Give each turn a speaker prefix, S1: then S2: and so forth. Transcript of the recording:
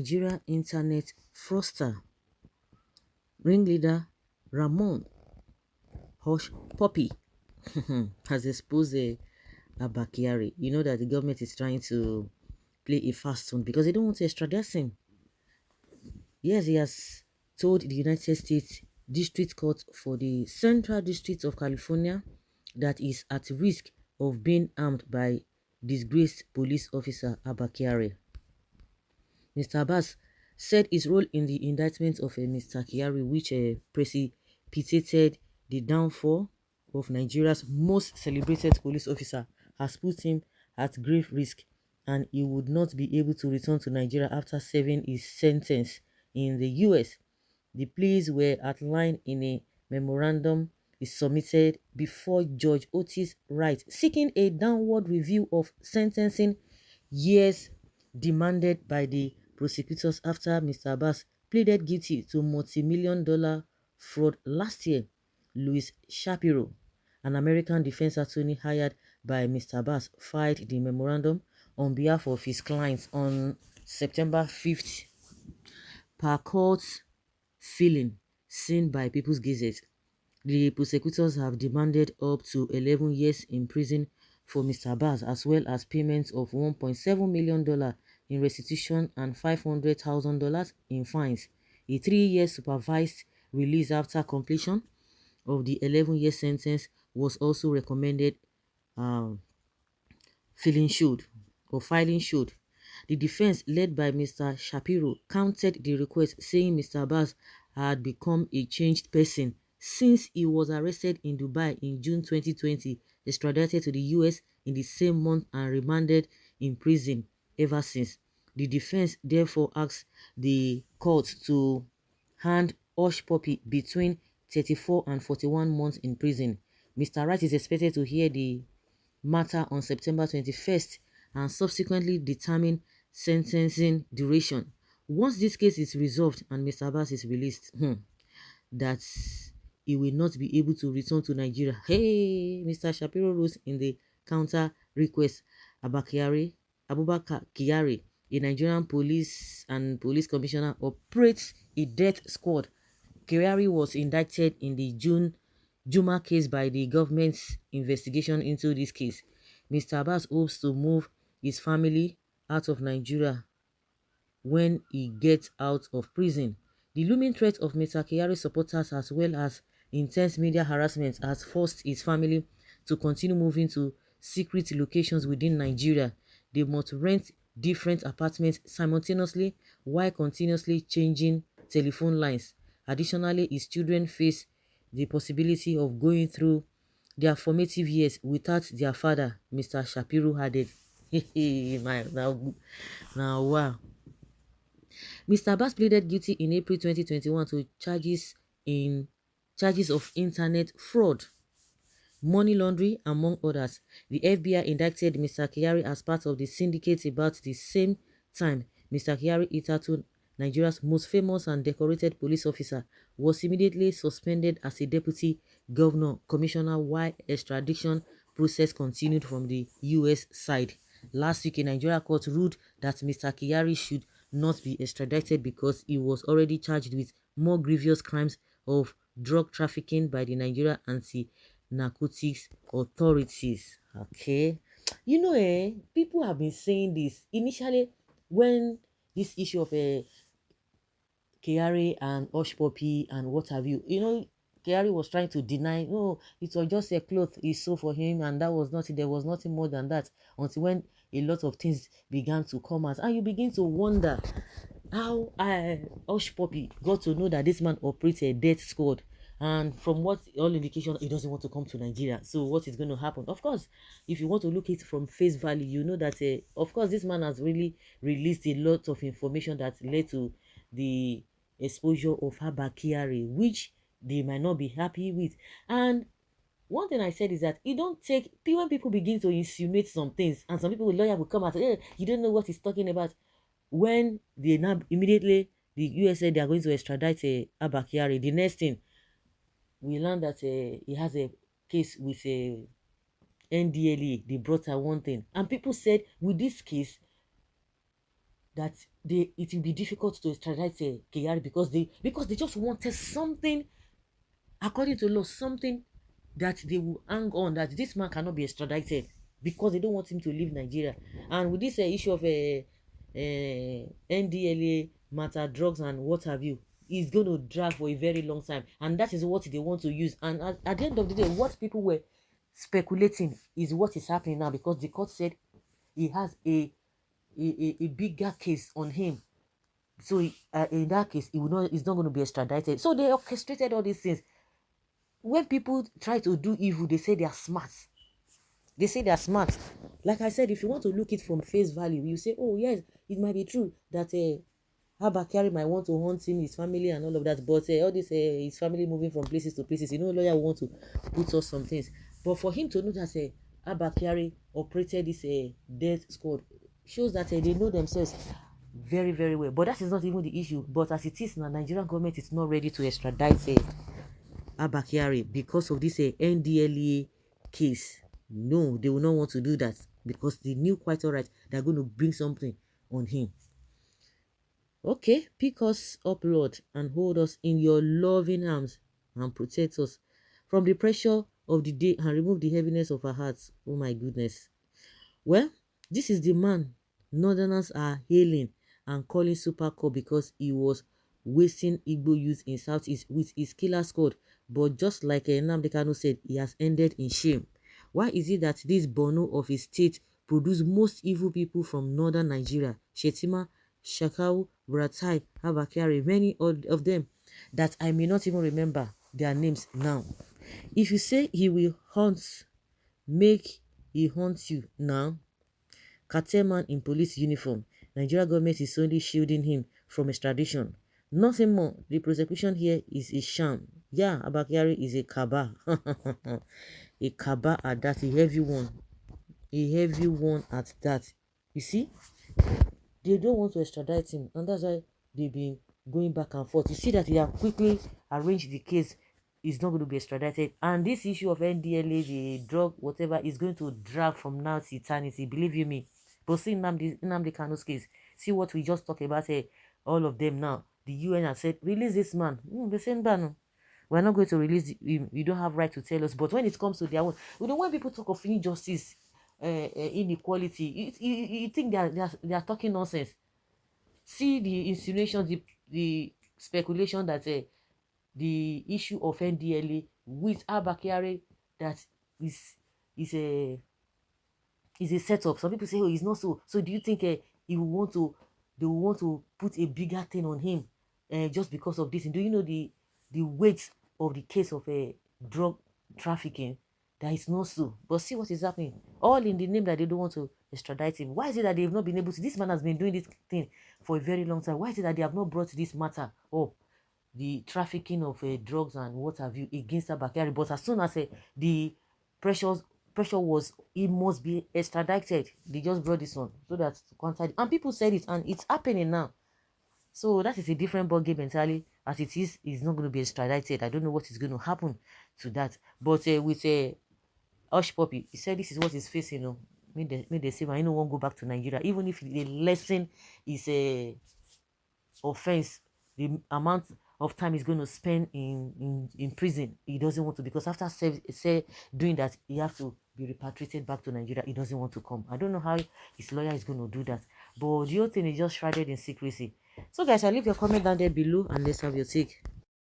S1: Nigeria internet fraudster, ringleader Ramon Hushpuppi has exposed Abba Kyari. You know that the government is trying to play a fast one because they don't want to extradite him. Yes, he has told the United States District Court for the Central District of California that is at risk of being armed by disgraced police officer Abba Kyari. Mr. Abbas said his role in the indictment of Mr. Kyari, which precipitated the downfall of Nigeria's most celebrated police officer, has put him at grave risk, and he would not be able to return to Nigeria after serving his sentence in the US. The pleas were outlined in a memorandum is submitted before Judge Otis Wright, seeking a downward review of sentencing years demanded by the prosecutors after Mr. Abbas pleaded guilty to multi-million-dollar fraud last year. Louis Shapiro, an American defense attorney hired by Mr. Abbas, filed the memorandum on behalf of his clients on September 5th. Per court's filing, seen by People's Gazette, the prosecutors have demanded up to 11 years in prison for Mr. Abbas, as well as payments of $1.7 million in restitution and $500,000 in fines. A 3-year supervised release after completion of the 11-year sentence was also recommended. Filing showed. The defense, led by Mr. Shapiro, countered the request, saying Mr. Abbas had become a changed person since he was arrested in Dubai in June 2020, extradited to the US in the same month, and remanded in prison ever since. The defense therefore asked the court to hand Hushpuppi between 34 and 41 months in prison. Mr. Wright is expected to hear the matter on September 21st and subsequently determine sentencing duration. Once this case is resolved and Mr. Abbas is released, that he will not be able to return to Nigeria. Hey, Mr. Shapiro wrote in the counter request. Abubakar Kyari, a Nigerian police and police commissioner, operates a death squad. Kyari was indicted in the Juma case by the government's investigation into this case. Mr. Abbas hopes to move his family out of Nigeria when he gets out of prison. The looming threat of Mr. Kyari supporters, as well as intense media harassment, has forced his family to continue moving to secret locations within Nigeria. They must rent different apartments simultaneously while continuously changing telephone lines. Additionally, his children face the possibility of going through their formative years without their father, Mr. Shapiro added. Now, wow. Mr. Abbas pleaded guilty in April 2021 to charges of internet fraud, money laundering, among others. The FBI indicted Mr. Kyari as part of the syndicate. About the same time, Mr. Kyari, hitherto Nigeria's most famous and decorated police officer, was immediately suspended as a deputy governor commissioner while extradition process continued from the US side. Last week, a Nigeria court ruled that Mr. Kyari should not be extradited because he was already charged with more grievous crimes of drug trafficking by the Nigeria Anti-Narcotics Authorities. Okay. You know, people have been saying this initially when this issue of Kyari and Hushpuppi and what have you. You know, Kyari was trying to deny, no, it was just a cloth he sold for him, and that was nothing. There was nothing more than that. Until when a lot of things began to come out, and you begin to wonder how Hushpuppi got to know that this man operates a death squad. And from what all indication, he doesn't want to come to Nigeria. So what is going to happen? Of course, if you want to look at it from face value, you know that, of course, this man has really released a lot of information that led to the exposure of Abba Kyari, which they might not be happy with. And one thing I said is that you don't take, when people begin to insinuate some things, and some people with lawyer will come out, hey, you don't know what he's talking about. When they now immediately, the US said they are going to extradite Abba Kyari, the next thing, we learned that he has a case with a NDLA. They brought out one thing. And people said, with this case, that it will be difficult to extradite Kyari because they just wanted something, according to law, something that they will hang on, that this man cannot be extradited because they don't want him to leave Nigeria. And with this issue of NDLA matter, drugs and what have you, it's going to drag for a very long time, and that is what they want to use. And at the end of the day, what people were speculating is what is happening now, because the court said he has a bigger case on him. So in that case, he's not going to be extradited. So they orchestrated all these things. When people try to do evil, they say they are smart. They say they are smart. Like I said, if you want to look it from face value, you say, oh yes, it might be true that Abba Kyari might want to hunt him, his family and all of that. But all this, his family moving from places to places, lawyer will want to put us some things. But for him to know that Abba Kyari operated this death squad shows that they know themselves very, very well. But that is not even the issue. But as it is now, Nigerian government is not ready to extradite Abba Kyari because of this NDLA case. No, they will not want to do that because they knew quite all right they're going to bring something on him. Okay, pick us up, Lord, and hold us in your loving arms and protect us from the pressure of the day and remove the heaviness of our hearts. Oh my goodness. Well, this is the man Northerners are hailing and calling Super Cop because he was wasting Igbo youth in Southeast with his killer squad. But just like Nnamdi Kanu said, he has ended in shame. Why is it that this Borno of his state produce most evil people from northern Nigeria? Shetima, Shakau, Buratai, Abba Kyari, many of them that I may not even remember their names now. If you say he will hunt, make he hunt you now. Cartel man in police uniform. Nigeria government is only shielding him from extradition. Nothing more. The prosecution here is a sham. Yeah, Abba Kyari is a kaba. A kaba at that, a heavy one. A heavy one at that. You see? They don't want to extradite him, and that's why they've been going back and forth. You see that they have quickly arranged the case. Is not going to be extradited, and this issue of NDLA, the drug, whatever, is going to drag from now to eternity. Believe you me. But see Nnamdi Kanu's case. See what we just talked about. All of them now. The UN has said release this man. The same ban. We're not going to release him. You don't have right to tell us. But when it comes to their own, when people talk of injustice, inequality, you think they are talking nonsense. See the insinuations, the speculation that the issue of NDLA with Abba Kyari that is a setup. Some people say, oh, he's not so. So do you think they will want to put a bigger thing on him just because of this? And do you know the weight of the case of drug trafficking? That is not so. But see what is happening. All in the name that they don't want to extradite him. Why is it that they've not been able to? This man has been doing this thing for a very long time. Why is it that they have not brought this matter up? The trafficking of drugs and what have you against Abba Kyari? But as soon as the pressure was, he must be extradited, they just brought this one so that and people said it, and it's happening now. So that is a different ball game entirely. As it is, he's not going to be extradited. I don't know what is going to happen to that. But with Hushpuppi, he said this is what he's facing. May they say, I won't go back to Nigeria, even if the lesson is a offense. The amount of time he's going to spend in prison, he doesn't want to, because after doing that, he has to be repatriated back to Nigeria. He doesn't want to come. I don't know how his lawyer is going to do that, but the whole thing is just shrouded in secrecy. So guys, I'll leave your comment down there below and let's have your take.